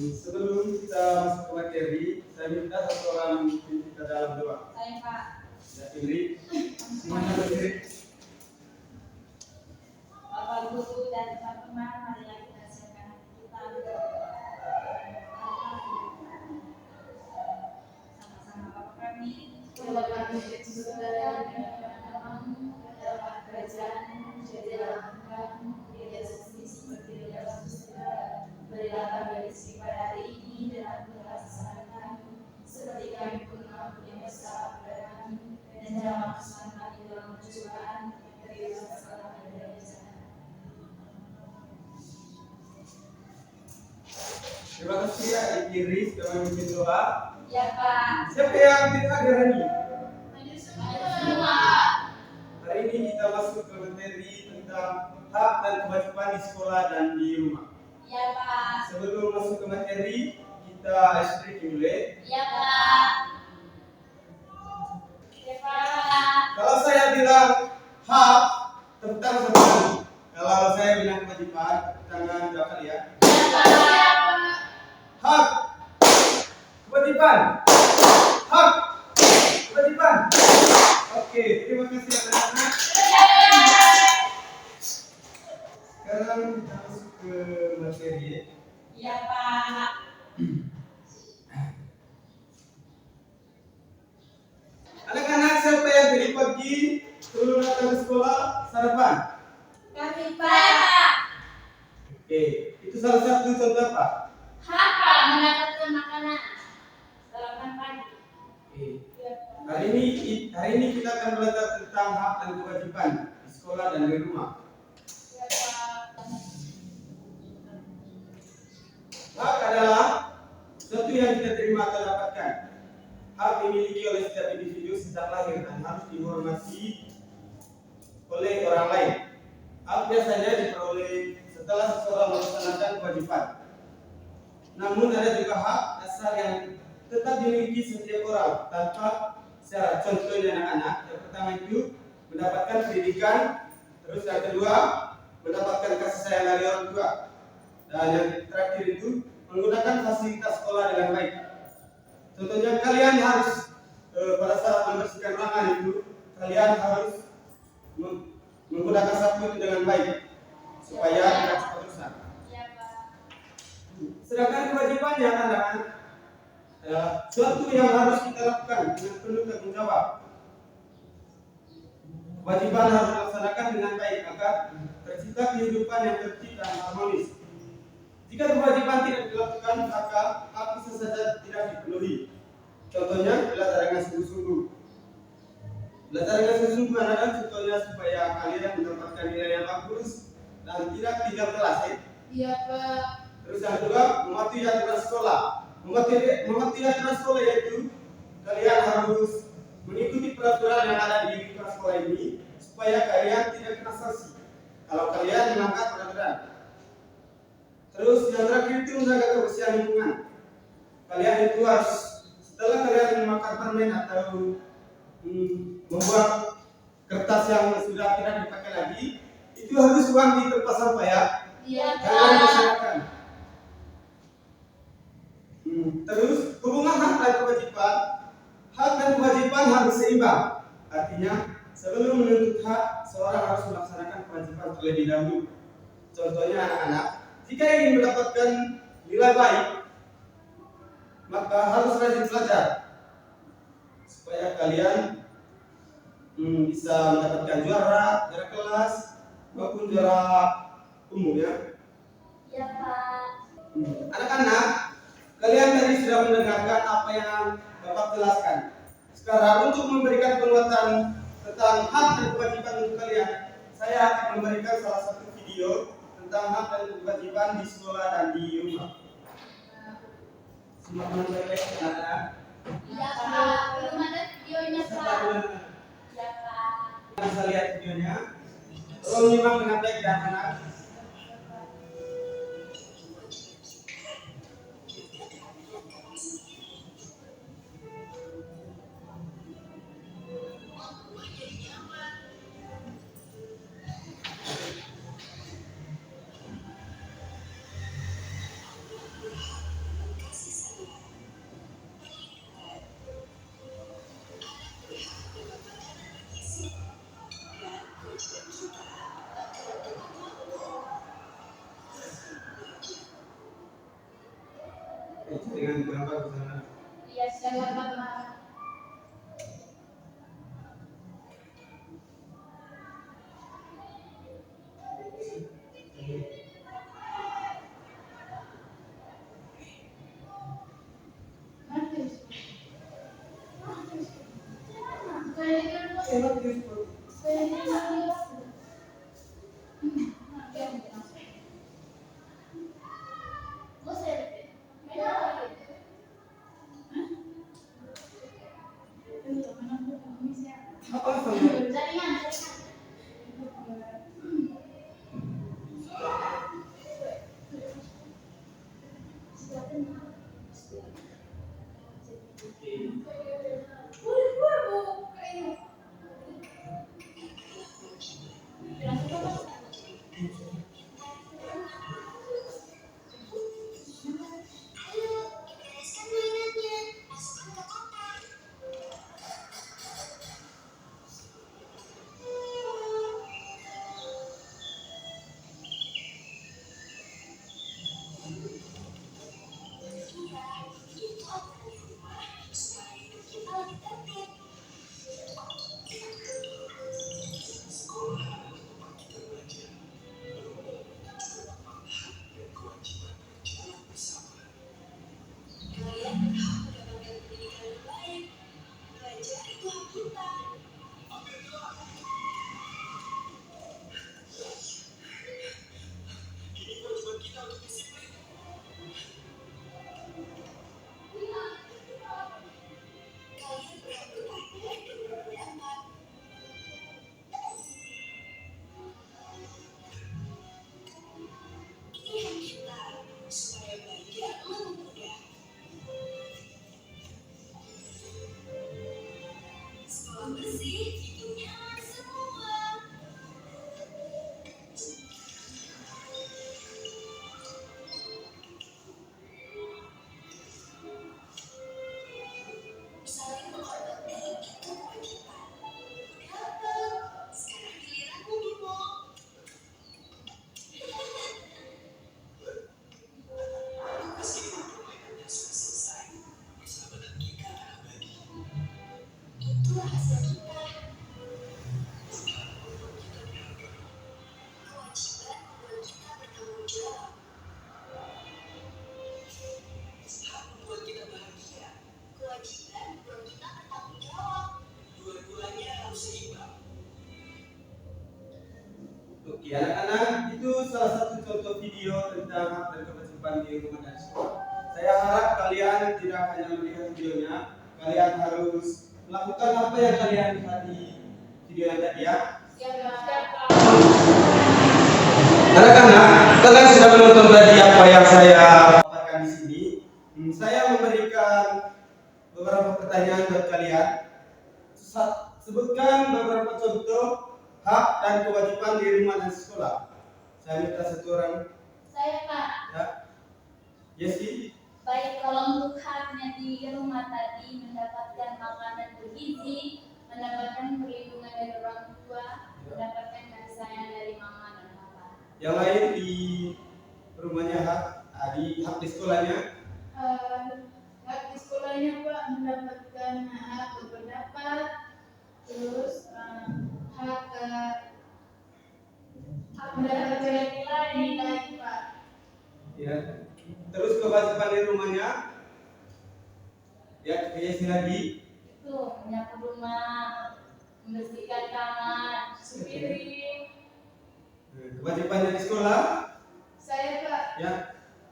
Sebelum kita masuk ke materi, saya minta satu orang memimpin kita dalam doa. Saya Pak. Ya, Indri. Semuanya berdiri. Bapak Guru dan teman-teman, marilah kita siapkan hati kita sama-sama Bapak kami. Bapa kami di surga, dalam kerajaan menjadi dalam Engkau, tidak seperti di dalam surga. Berilah kami rezeki pada hari ini dan ampunilah kesalahan kami, seperti kami pun mengampuni yang bersalah kepada kami, dan jangan masukkan kami dalam pencobaan, tetapi bebaskanlah kami dari jahat. Terima kasih ya Indri sudah memimpin doa. Ya Pak. Siapa yang tidak hadir hari ini? Semua. Hari ini kita masuk ke materi tentang hak dan kewajiban di sekolah dan di rumah. Ya Pak. Sebelum masuk ke materi, kita ice breaking dulu. Ya Pak. Ya Pak. Kalau saya bilang hak, tepuk tangan satu kali. Kalau saya bilang kewajiban, tepuk tangan dua kali ya. Ya Pak. Hak, kewajiban, hak, kewajiban. Oke, terima kasih anak-anak. Sekarang kita masuk ke materi. Ya Pak. Anak-anak siapa yang tadi pagi sebelum datang ke sekolah sarapan? Kami Pak. Oke, itu salah satu contoh apa? Hak Pak mendapatkan makanan. Sarapan pagi. Oke. Hari ini kita akan belajar tentang hak dan kewajiban di sekolah dan di rumah. Ya Pak. Hak adalah sesuatu yang kita terima atau dapatkan. Hak dimiliki oleh setiap individu sejak lahir dan harus dihormati oleh orang lain. Hak biasanya diperoleh setelah seseorang melaksanakan kewajiban. Namun ada juga hak dasar yang tetap dimiliki setiap orang tanpa syarat. Contohnya anak-anak, yang pertama itu mendapatkan pendidikan, terus yang kedua mendapatkan kasih sayang dari orang tua, dan yang terakhir itu menggunakan fasilitas sekolah dengan baik. Contohnya kalian harus pada saat membersihkan ruangan itu kalian harus menggunakan sapu itu dengan baik supaya tidak cepat rusak. Ya Pak. Sedangkan kewajibannya adalah suatu yang harus kita lakukan dengan penuh tanggung jawab. Kewajiban harus dilaksanakan dengan baik agar tercipta kehidupan yang tertib dan harmonis. Jika kewajiban tidak dilakukan, maka hak bisa saja tidak dipenuhi. Contohnya belajar dengan sungguh-sungguh. Belajar dengan sungguh-sungguh adalah contohnya supaya kalian mendapatkan nilai yang bagus dan tidak tinggal kelas. Iya Pak. Terus yang kedua, mematuhi aturan sekolah. Mematuhi aturan sekolah yaitu kalian harus mengikuti peraturan yang ada di lingkungan sekolah ini supaya kalian tidak kena sanksi kalau kalian melanggar peraturan. Terus yang terakhir itu menjaga kebersihan lingkungan. Kalian itu harus setelah kalian memakan permen atau membuat kertas yang sudah tidak dipakai lagi, itu harus buang di tempat sampah ya. Iya Kalian Pak. bersihkan. Terus hubungan hak dan kewajiban harus seimbang. Artinya sebelum menuntut hak, seorang harus melaksanakan kewajiban terlebih dahulu. Contohnya anak-anak, jika ingin mendapatkan nilai baik, maka harus rajin belajar supaya kalian bisa mendapatkan juara kelas maupun juara umum ya. Ya Pak. Anak-anak, kalian tadi sudah mendengarkan apa yang Bapak jelaskan. Sekarang untuk memberikan penguatan tentang hak dan kewajiban untuk kalian, saya akan memberikan salah satu video tentang hak dan kewajiban di sekolah dan di rumah. Semua baik-baik anak-anak. Ya Pak. Belum ada videonya Pak. Ya Pak. Bisa lihat videonya. Tolong nyimak dengan baik ya anak-anak. Dengan gambar ke sana. Iya, silakan Pak. Apa sama? Jaringan. Oke, anak-anak, itu salah satu contoh video tentang hak dan kewajiban di rumah dan sekolah. Saya harap kalian tidak hanya melihat videonya, kalian harus melakukan apa yang kalian lihat di video yang tadi ya. Anak-anak, kalian sudah menonton tadi apa yang saya paparkan di sini. Saya memberikan beberapa pertanyaan buat kalian. Sebutkan beberapa contoh hak dan kewajiban di rumah dan sekolah. Saya minta satu orang. Saya Pak. Ya. Yesi. Baik, kalau untuk haknya di rumah tadi mendapatkan makanan bergizi, mendapatkan perlindungan dari orang tua, mendapatkan kasih sayang dari mama dan papa. Yang lain di rumahnya hak, hak di sekolahnya. Hak di sekolahnya Pak mendapatkan hak berpendapat, terus hak mendapatkan nilai Pak. Ya. Terus kewajiban di rumahnya. Ya, Yesi lagi. Itu menyapu rumah, membersihkan kamar, cuci piring. Kewajibannya di sekolah. Saya Pak Ya.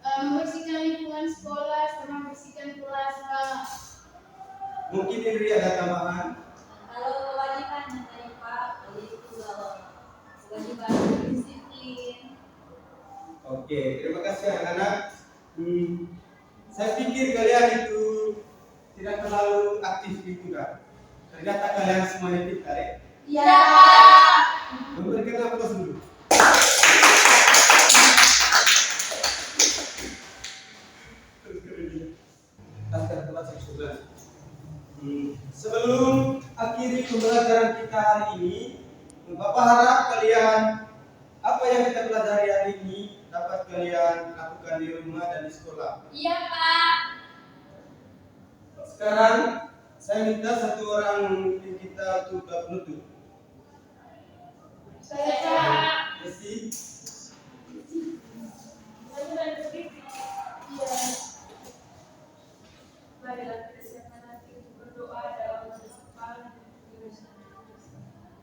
membersihkan lingkungan sekolah sama membersihkan kelas Pak. Mungkin Indri ada tambahan. Kalau kewajiban dari Pak, itu kewajiban disiplin. Oke, terima kasih anak-anak. Saya pikir kalian itu tidak terlalu aktif gitu kan. Ternyata kalian semuanya pintar ya. Iya. Memberikan aplaus dulu. Sebelum akhiri pembelajaran kita hari ini, Bapak harap kalian apa yang kita pelajari hari ini dapat kalian lakukan di rumah dan di sekolah. Iya Pak. Sekarang saya minta satu orang pemimpin kita untuk penutup. Saya. Desi. Marilah kita siapkan hati untuk berdoa dalam menghafal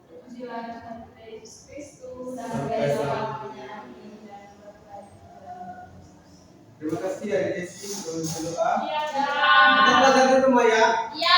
pujilah Tuhan kita Yesus Kristus sampai selamanya. Amin. Dan berkat Terima kasih dari Desi untuk doa. Iya. Kita belajar di rumah ya. Iya.